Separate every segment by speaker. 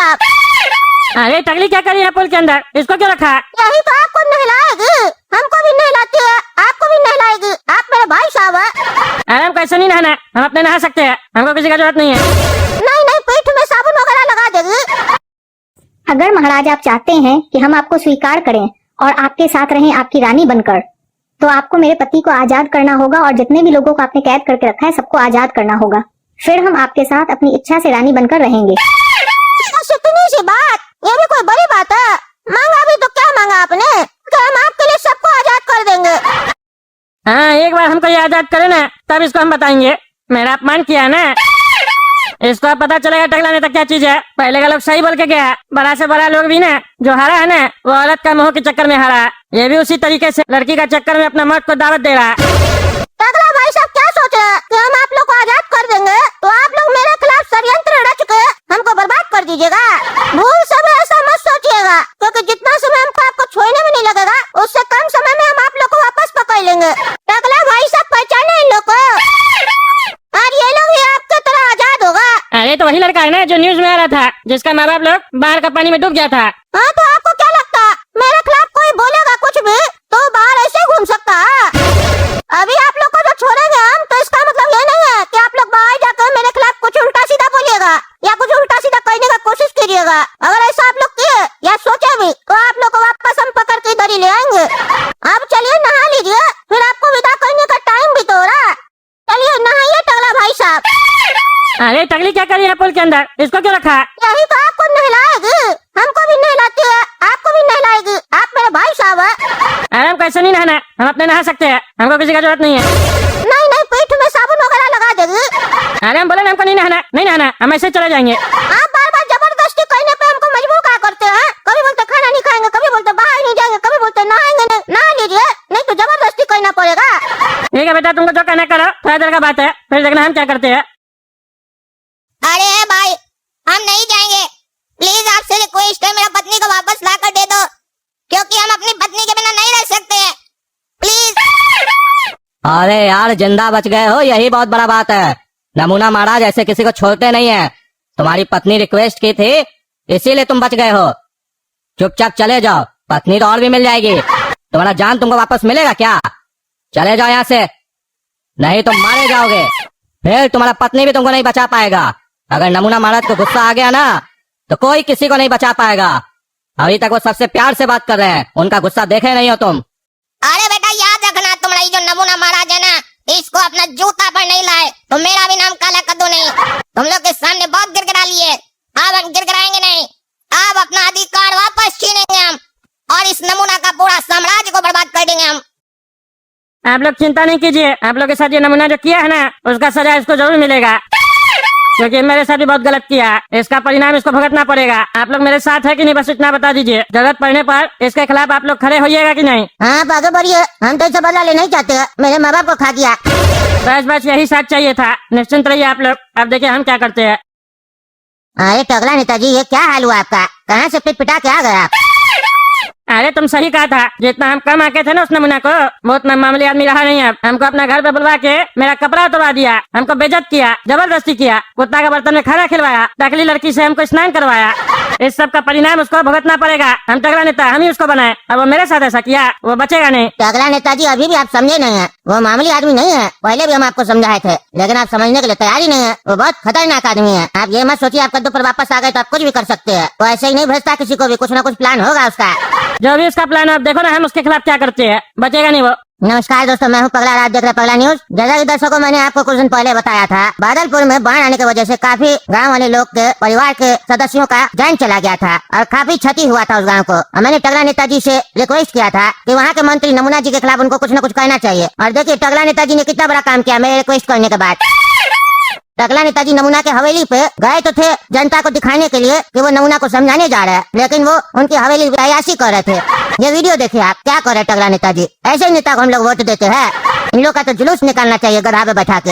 Speaker 1: साहब।
Speaker 2: अरे टकली क्या करी है पुल के अंदर, इसको क्यों रखा?
Speaker 1: यही तो आपको नहलाएगी, हमको भी नहलाती है, आपको भी नहलाएगी, आप मेरे भाई साहब है।
Speaker 2: अरे हम कैसे नहीं नहाना, हम अपने नहा सकते हैं, हमको किसी का जरूरत नहीं है।
Speaker 1: नहीं नहीं, पीठ में साबुन वगैरह लगा देगी।
Speaker 3: अगर महाराज आप चाहते हैं कि हम आपको स्वीकार करें और आपके साथ रहें आपकी रानी बनकर, तो आपको मेरे पति को आजाद करना होगा और जितने भी लोगों को आपने कैद करके रखा है सबको आजाद करना होगा। फिर हम आपके साथ अपनी इच्छा से रानी बनकर रहेंगे।
Speaker 1: इतनी सी बात, ये भी कोई बड़ी बात है? मांगा भी तो क्या मांगा आपने, कि हम आपके लिए सबको आजाद कर देंगे।
Speaker 2: हाँ, एक बार हमको ये आजाद करे ना, तब इसको हम बताएंगे। मेरा अपमान किया ना, इसको अब पता चलेगा टकला नेता क्या चीज है। पहले का लोग सही बोल के गया, बड़ा से बड़ा लोग भी ना जो हारा है ना, वो औरत का मोह के चक्कर में हारा। ये भी उसी तरीके से लड़की का चक्कर में अपना मर्द को दावत दे रहा।
Speaker 1: टकला भाई साहब क्या सोच रहे हैं कि हम आप लोग को आजाद कर देंगे, तो आप लोग मेरे खिलाफ षड्यंत्र रच के हमको बर्बाद कर दीजिएगा। भूल समय ऐसा मत सोचिएगा, क्योंकि जितना समय हमको आपको छोड़ने में नहीं लगेगा, उससे कम समय में हम आप लोग को वापस पकड़ लेंगे। टकला भाई साहब पहचाने इन लोग को, और ये लोग भी आपके तरह आजाद होगा।
Speaker 2: अरे तो वही लड़का है ना जो न्यूज में आ रहा था, जिसका माँ बाप लोग बाहर का पानी में डूब गया था।
Speaker 1: हाँ, तो आपको क्या लगता है मेरे खिलाफ कोई बोलेगा कुछ भी तो बाहर ऐसे घूम सकता है? अभी आप लोग को जो छोड़ेंगे हम, तो इसका मतलब ये नहीं है कि आप लोग बाहर जाकर मेरे खिलाफ कुछ उल्टा सीधा बोलिएगा या कुछ उल्टा सीधा कहने का कोशिश कीजिएगा। अगर ऐसा आप लोग किए या सोचे भी, तो आप लोग को वापस हम पकड़ के इधर ही ले आएंगे। अब चलिए नहा लीजिए, फिर आपको विदा करने का टाइम भी तो हो रहा है। चलिए नहाइए टकला भाई साहब।
Speaker 2: अरे टकली क्या करी है पुल के अंदर, इसको क्यों रखा?
Speaker 1: यही तो आपको नहलाएगी, हमको भी नहलाती है, आपको भी नहलाएगी, आप मेरे भाई साहब है।
Speaker 2: अरे हम कैसे नहीं नहाना, हम अपने नहा सकते हैं, हमको किसी का जरूरत नहीं है।
Speaker 1: नहीं नहीं, पीठ में साबुन वगैरह लगा देगी।
Speaker 2: अरे हम बोले ना हमको नहीं नहाना, नहीं नहाना, हम ऐसे चले जाएंगे।
Speaker 1: आप बार बार जबरदस्ती कहने पे हमको मजबूर क्या करते हैं? कभी बोलते खाना नहीं खाएंगे, कभी बोलते बाहर नहीं जाएंगे, कभी बोलते नहाएंगे नहीं। नहा लीजिए, नहीं तो जबरदस्ती कहना पड़ेगा।
Speaker 2: ठीक है बेटा, तुमको जो कहना करो, थोड़ा देर का बात है, फिर देखना हम क्या करते हैं।
Speaker 4: अरे भाई, हम नहीं जाएंगे, प्लीज आपसे रिक्वेस्ट है, मेरा पत्नी को वापस ला कर दे दो, क्योंकि हम अपनी पत्नी के बिना नहीं रह सकते हैं, प्लीज।
Speaker 5: अरे यार, जिंदा बच गए हो, यही बहुत बड़ा बात है। नमूना महाराज ऐसे किसी को छोड़ते नहीं है। तुम्हारी पत्नी रिक्वेस्ट की थी, इसीलिए तुम बच गए हो। चुपचाप चले जाओ, पत्नी तो और भी मिल जाएगी। तुम्हारा जान तुमको वापस मिलेगा क्या? चले जाओ यहाँ से, नहीं तो मारे जाओगे। फिर तुम्हारा पत्नी भी तुमको नहीं बचा पाएगा। अगर नमूना महाराज को गुस्सा आ गया ना, तो कोई किसी को नहीं बचा पाएगा। अभी तक वो सबसे प्यार से बात कर रहे हैं, उनका गुस्सा देखे नहीं हो तुम।
Speaker 4: अरे बेटा याद रखना, तुम्हारा जो नमूना महाराज है ना, इसको अपना जूता पर नहीं लाए तो मेरा भी नाम काला कद्दू नहीं। तुम लोग के सामने बहुत गिरगिरा लिए, अब हम गिरगिराएंगे नहीं। अब अपना अधिकार वापस छीनेंगे हम, और इस नमूना का पूरा साम्राज्य को बर्बाद कर देंगे हम।
Speaker 2: आप लोग चिंता नहीं कीजिए, आप लोग के साथ ये नमूना जो किया है ना, उसका सजा इसको जरूर मिलेगा, क्योंकि मेरे साथ भी बहुत गलत किया। इसका परिणाम इसको भुगतना पड़ेगा। आप लोग मेरे साथ है कि नहीं, बस इतना बता दीजिए। जरूरत पड़ने पर इसके खिलाफ आप लोग खड़े होइएगा कि नहीं?
Speaker 1: हाँ, आप आगे बढ़िए, हम तो इससे बदला लेना ही चाहते हैं, मेरे माँ बाप को खा दिया।
Speaker 2: बस बस यही साथ चाहिए था। निश्चिंत रहिए आप लोग, अब देखिए हम क्या करते हैं।
Speaker 1: अरे टकला नेताजी, ये क्या हाल हुआ आपका? कहाँ से पिटा के आ गए आप?
Speaker 2: अरे तुम सही कहा था, जितना हम कम आके थे ना उस नमूना को, वो उतना मामूली आदमी रहा नहीं। अब हमको अपना घर पे बुलवा के मेरा कपड़ा उतरवा दिया, हमको बेइज्जत किया, जबरदस्ती किया, कुत्ता का बर्तन में खाना खिलवाया, टकली लड़की से हमको स्नान करवाया। इस सब का परिणाम उसको भुगतना पड़ेगा। हम टकला नेता, हम ही उसको बनाए, अब वो मेरे साथ ऐसा किया, वो बचेगा नहीं।
Speaker 1: टकला नेताजी, अभी भी आप समझे नहीं है, वो मामूली आदमी नहीं है। पहले भी हम आपको समझाए थे, लेकिन आप समझने के लिए तैयार ही नहीं है। वो बहुत खतरनाक आदमी है। आप ये मत सोचिए आप कद्दू पर वापस आ गए तो आप कुछ भी कर सकते हैं। वो ऐसे ही नहीं भेजता किसी को भी, कुछ न कुछ प्लान होगा उसका।
Speaker 2: जो भी उसका प्लान, आप देखो ना हम उसके खिलाफ क्या करते हैं, बचेगा नहीं वो।
Speaker 1: नमस्कार दोस्तों, मैं हूं पगला, आप देख रहे हैं पगला न्यूज। जैसा कि दर्शकों, मैंने आपको कुछ दिन पहले बताया था, बादलपुर में बाढ़ आने की वजह से काफी गांव वाले लोग के परिवार के सदस्यों का जान चला गया था और काफी क्षति हुआ था उस गांव को। और मैंने टकला नेताजी से रिक्वेस्ट किया था कि वहां के मंत्री नमूना जी के खिलाफ उनको कुछ न कुछ कहना चाहिए। और देखिए टकला नेताजी ने कितना बड़ा काम किया मेरे रिक्वेस्ट करने के बाद। टकला नेताजी नमूना के हवेली पे गए तो थे जनता को दिखाने के लिए कि वो नमूना को समझाने जा रहे हैं, लेकिन वो उनकी हवेली अयाशी कर रहे थे। ये वीडियो देखिए आप, क्या कर रहे टकला नेताजी। ऐसे नेता को हम लोग वोट देते हैं? इन लोग का तो जुलूस निकालना चाहिए गधा पे बैठा के।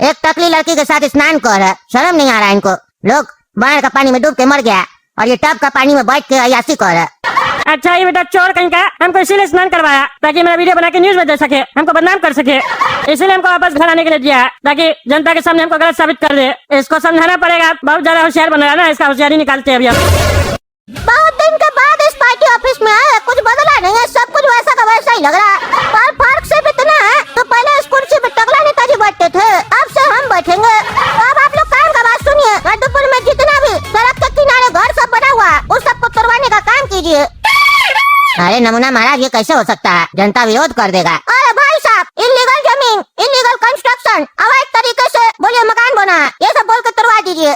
Speaker 1: एक टकली लड़की के साथ स्नान कर रहा है, शर्म नहीं आ रहा है इनको। लोग बाढ़ का पानी में डूब के मर गया और ये टब का पानी में बैठ के अयाशी कर रहा है।
Speaker 2: अच्छा ये बेटा चोर कहीं का हमको इसीलिए स्नान करवाया ताकि मेरा वीडियो बना के न्यूज में दे सके, हमको बदनाम कर सके, इसीलिए हमको वापस घर आने के लिए दिया ताकि जनता के सामने हमको गलत साबित कर दे। इसको समझाना पड़ेगा, बहुत ज्यादा होशियार बन रहा है ना, इसका होशियारी निकालते हैं अभी हम।
Speaker 1: बहुत दिन के बाद इस पार्टी ऑफिस में आए, कुछ बदला नहीं है, सब कुछ वैसा का वैसा ही लग रहा है। पर फर्क सिर्फ इतना है, तो पहले इस कुर्सी पे टकला नेताजी बैठते थे, अब से हम बैठेंगे। अब आप लोग काम का बात सुनिए। कद्दूपुर में जितना भी सड़क के किनारे घर सब बना हुआ है, उस सबको तोड़वाने का काम कीजिए। अरे नमूना महाराज, ये कैसे हो सकता है? जनता विरोध कर देगा। अरे भाई साहब, इलीगल जमीन, इलीगल कंस्ट्रक्शन, अवैध तरीके से बोलिए मकान बना, ये सब बोल के तोड़वा दीजिए।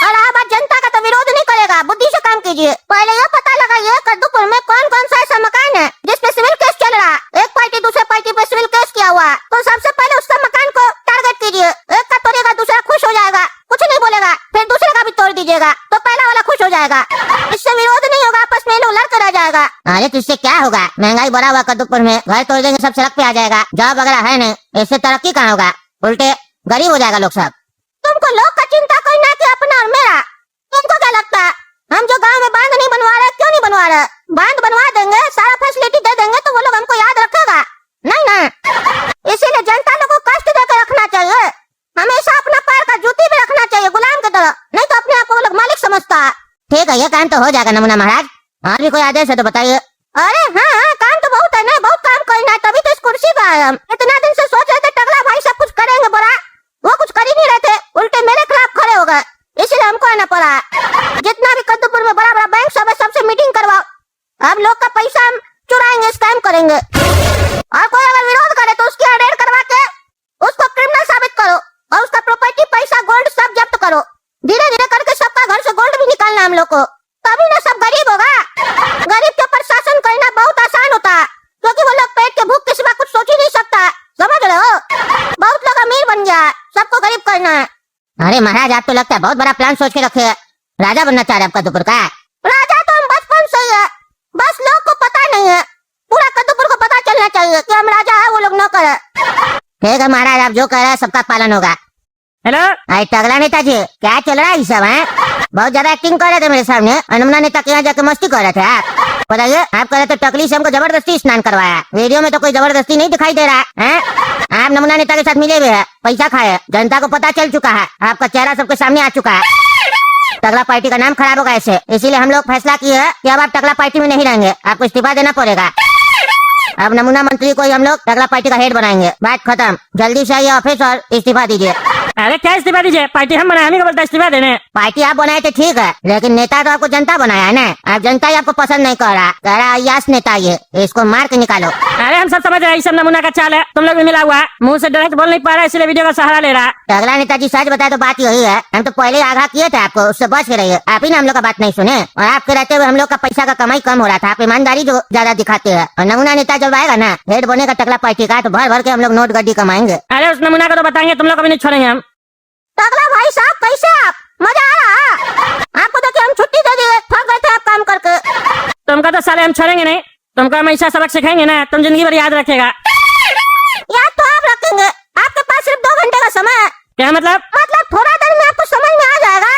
Speaker 1: और आप जनता का तो विरोध नहीं करेगा, बुद्धि से काम कीजिए। पहले ये पता लगाइए कद्दूपुर में कौन कौन सा ऐसा मकान है जिसपे सिविल केस चल रहा है। एक पार्टी दूसरे पार्टी पे सिविल केस किया हुआ है, तो सबसे पहले उसका मकान को टारगेट कीजिए। एक का तोड़ेगा, दूसरा खुश हो जाएगा, कुछ नहीं बोलेगा, फिर दूसरे का भी तोड़ दीजिएगा, तो पहला वाला खुश हो जाएगा। इससे विरोध नहीं होगा, आपस में लोग लड़ते रह जाएगा। अरे तो इससे क्या होगा? महंगाई बढ़ा हुआ कद्दूपुर में, घर तोड़ देंगे, सब सड़क पे आ जाएगा, जॉब वगैरह है नहीं, इससे तरक्की कहाँ होगा? उल्टे गरीब हो जाएगा लोग सब। तुमको लोग का चिंता करना कि अपना और मेरा? तुमको क्या लगता है हम जो गांव में बांध नहीं बनवा रहे, क्यों नहीं बनवा रहे? बांध बनवा देंगे, सारा फैसिलिटी दे देंगे, तो वो लोग हमको याद रखेगा नहीं ना। इसीलिए जनता लोगों को कष्ट देकर रखना चाहिए, हमेशा अपना पैर का जूती भी रखना चाहिए गुलाम की तरह, नहीं तो अपने आप को वो लोग मालिक समझता है। ठीक है, ये काम तो हो जाएगा नमूना महाराज। और भी कोई आदेश है तो बताइए। अरे हाँ, काम तो बहुत है ना, बहुत काम करना है, तभी तो इस कुर्सी पे आए हम। इतना दिन से सोच रहे थे टकला भाई सब कुछ करेंगे बड़ा, वो कुछ कर ही नहीं रहे थे, उल्टे मेरे खिलाफ खड़े हो गए, इसीलिए हमको आना पड़ा। जितना भी कद्दूपुर में बड़ा बड़ा बैंक सब है, सबसे मीटिंग करवाओ। अब लोग का पैसा हम चुराएंगे, स्कैम करेंगे, और कोई अगर विरोध करे तो उसकी रेड करवा के उसको क्रिमिनल साबित करो, और उसका प्रॉपर्टी, पैसा, गोल्ड सब जब्त करो। धीरे धीरे करके सबका घर से गोल्ड भी निकालना हम लोग को, तभी ना सब गरीब होगा। गरीब के ऊपर शासन करना बहुत आसान होता है, क्योंकि वो लोग पेट के भूख के सिवा कुछ सोच ही नहीं सकता, समझ रहे हो? बहुत लोग अमीर बन गया है, सबको गरीब करना है। अरे महाराज, आप तो लगता है बहुत बड़ा प्लान सोच के रखे है, राजा बनना चाह रहे हैं कद्दूपुर का? राजा तो हम बचपन से ही है, बस लोग को पता नहीं है, पूरा कद्दूपुर को पता चलना चाहिए कि हम राजा है, वो लोग नौकर है। ठीक है महाराज, आप जो कह रहे हैं सबका पालन होगा।
Speaker 2: हेलो,
Speaker 1: अरे टगला नेताजी, क्या चल रहा है ये सब है? बहुत ज्यादा एक्टिंग कर रहे थे मेरे सामने, नमूना नेता के यहाँ जाके मस्ती कर रहे थे आप। बताइए, आप कह रहे थे टकली से हमको जबरदस्ती स्नान करवाया, वीडियो में तो कोई जबरदस्ती नहीं दिखाई दे रहा है। आप नमूना नेता के साथ मिले हुए हैं, पैसा खाए, जनता को पता चल चुका है, आपका चेहरा सबके सामने आ चुका है, टकला पार्टी का नाम खराब होगा ऐसे। इसीलिए हम लोग फैसला किए है कि अब आप टकला पार्टी में नहीं रहेंगे, आपको इस्तीफा देना पड़ेगा। अब नमूना मंत्री को ही हम लोग टकला पार्टी का हेड बनाएंगे, बात खत्म। जल्दी से आइए ऑफिस और इस्तीफा दीजिए।
Speaker 2: अरे क्या इस्तीफा दीजिए? पार्टी हम बनाए, हम ही को बोलता है इस्तीफा देने।
Speaker 1: पार्टी आप बनाए थे ठीक है, लेकिन नेता तो आपको जनता बनाया है ना, अब जनता ही आपको पसंद नहीं कर रहा, कह रहा अय्यास नेता ये, इसको मार के निकालो।
Speaker 2: अरे हम सब समझ रहे हैं, ये सब नमूना का चाल है, तुम लोग भी मिला हुआ है, मुंह से डायरेक्ट बोल नहीं पा रहा, इसलिए वीडियो का सहारा ले रहा।
Speaker 1: टगला नेताजी सच बताए तो बात यही है, हम तो पहले ही आगाह किए थे आपको, उससे बच के रहिए। आप ही ने हम लोग का बात नहीं सुने, और आपके रहते हुए हम लोग का पैसा का कमाई कम हो रहा था, आप ईमानदारी जो ज्यादा दिखाते हैं। और नमूना नेता जब आएगा ना हेड बनेगा टकला पार्टी का, तो भर भर के हम लोग नोट गड्डी कमाएंगे।
Speaker 2: अरे उस नमूना को तो बताएंगे, तुम लोग कभी नहीं छोड़ेंगे हम।
Speaker 1: टकला भाई साहब, कैसे आप? मजा आ रहा? आपको तो क्या हम छुट्टी दे दिए, थक गए थे आप काम करके।
Speaker 2: तुमको तो साले हम छोड़ेंगे नहीं, तुमको हम ऐसा सबक सिखाएंगे ना, तुम जिंदगी भर याद रखेगा।
Speaker 1: याद तो आप रखेंगे, आपके पास सिर्फ 2 घंटे का समय है।
Speaker 2: क्या मतलब?
Speaker 1: मतलब थोड़ा देर में आपको समझ में आ जाएगा।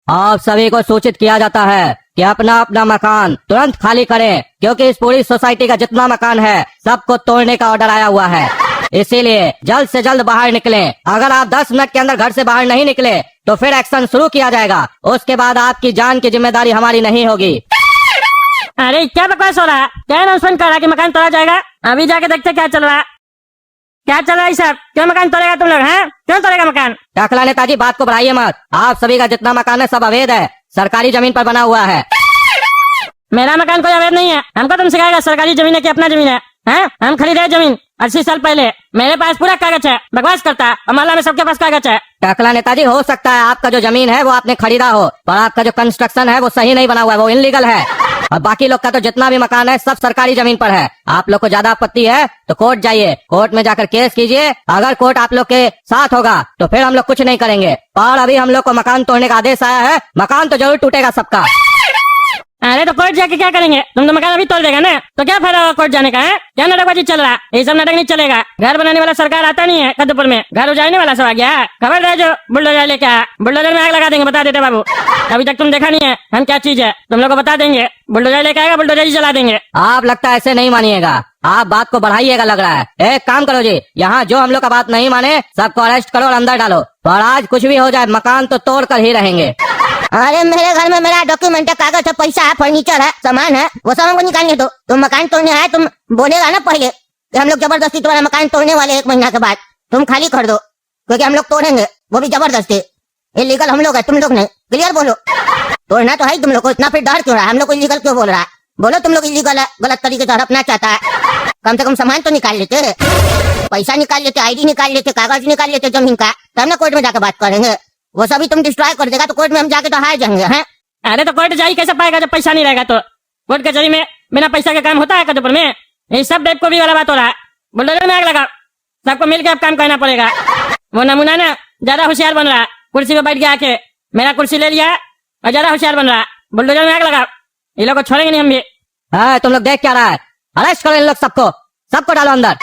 Speaker 5: आप सभी को सूचित किया जाता है कि अपना अपना मकान तुरंत खाली करें, क्योंकि इस पूरी सोसाइटी का जितना मकान है सबको तोड़ने का ऑर्डर आया हुआ है। इसीलिए जल्द से जल्द बाहर निकलें। अगर आप 10 मिनट के अंदर घर से बाहर नहीं निकले तो फिर एक्शन शुरू किया जाएगा, उसके बाद आपकी जान की जिम्मेदारी हमारी नहीं होगी।
Speaker 2: अरे क्या बकवास हो रहा है? क्या अनाउंसमेंट कर रहा है कि मकान तोड़ा जाएगा? अभी जाके देखते क्या चल रहा है, क्या चल रहा है सब? क्यों मकान तोड़ेगा तुम लोग? हैं, क्यों तोड़ेगा मकान?
Speaker 5: टकला नेताजी, बात को बढ़ाइए मत, आप सभी का जितना मकान है सब अवैध है, सरकारी जमीन पर बना हुआ है।
Speaker 2: मेरा मकान कोई अवैध नहीं है, हमको तुम सिखाएगा सरकारी जमीन है कि अपना जमीन है? हैं, हम खरीदे जमीन 80 साल पहले, मेरे पास पूरा कागज है। बकवास करता है, मोहल्ला में सबके पास कागज है।
Speaker 5: टकला नेताजी, हो सकता है आपका जो जमीन है वो आपने खरीदा हो, पर आपका जो कंस्ट्रक्शन है वो सही नहीं बना हुआ है, वो इनलीगल है। और बाकी लोग का तो जितना भी मकान है सब सरकारी जमीन पर है। आप लोग को ज्यादा आपत्ति है तो कोर्ट जाइए, कोर्ट में जाकर केस कीजिए। अगर कोर्ट आप लोग के साथ होगा तो फिर हम लोग कुछ नहीं करेंगे, और अभी हम लोग को मकान तोड़ने का आदेश आया है, मकान तो जरूर टूटेगा सबका।
Speaker 2: अरे तो कोर्ट जाके क्या करेंगे? तुम तो मकान अभी तोड़ देगा ना, तो क्या फायदा होगा कोर्ट जाने का? है क्या नाटकबाजी चल रहा है? ये सब नाटक नहीं चलेगा। घर बनाने वाला सरकार आता नहीं है कद्दूपुर में, घर उजाड़ने वाला सब आ गया। खबर है जो बुलडोजर लेके आया, बुलडोजर में आग लगा देंगे, बता देते बाबू। अभी तक तुम देखा नहीं है हम क्या चीज है, तुम लोग को बता देंगे। बुलडोजर लेके आएगा, बुलडोजर ही चला देंगे।
Speaker 5: आप लगता है ऐसे नहीं मानिएगा, आप बात को बढ़ाइएगा लग रहा है। एक काम करो जी, यहाँ जो हम लोग का बात नहीं माने सबको अरेस्ट करो और अंदर डालो, और आज कुछ भी हो जाए मकान तो तोड़ कर ही रहेंगे।
Speaker 1: अरे मेरे घर में मेरा डॉक्यूमेंट है, कागज है, पैसा है, फर्नीचर है, सामान है, वो सब हमको निकालने दो। तुम मकान तोड़ने आए, तुम बोलेगा ना पहले कि हम लोग जबरदस्ती तुम्हारा मकान तोड़ने वाले 1 महीना के बाद, तुम खाली कर दो क्योंकि हम लोग तोड़ेंगे, वो भी जबरदस्ती। इलीगल हम लोग है, तुम लोग नहीं। क्लियर बोलो, तोड़ना तो है ही तुम लोग को, इतना फिर डर क्यों रहा है? हम लोग को इलीगल क्यों बोल रहा है? बोलो तुम लोग इलीगल है, गलत तरीके से हड़पना चाहता है। कम से कम सामान तो निकाल लेते, पैसा निकाल लेते, आईडी निकाल लेते, कागज निकाल लेते जमीन का, तब ना कोर्ट में जाकर बात करेंगे। वो सभी तुम डिस्ट्रॉय कर देगा तो कोर्ट में हम जाके तो हार जाएंगे। हैं?
Speaker 2: अरे तो कोर्ट जाई कैसे पाएगा जब पैसा नहीं रहेगा? तो कोर्ट कचहरी में बिना पैसा के काम होता है कदपुर में? ये सब बेवकूफी वाला बात हो रहा है। बुलडोजर में आग लगा, सबको मिलकर अब काम करना पड़ेगा। वो नमूना ना ज्यादा होशियार बन रहा है, कुर्सी पे बैठ गया आके मेरा कुर्सी ले लिया और ज्यादा होशियार बन रहा है। बुलडोजर में आग लगा, ये लोग को छोड़ेंगे नहीं हम भी।
Speaker 5: हाँ, तुम लोग देख क्या रहा है? अरेस्ट करो इन लोग सबको, सबको डालो अंदर।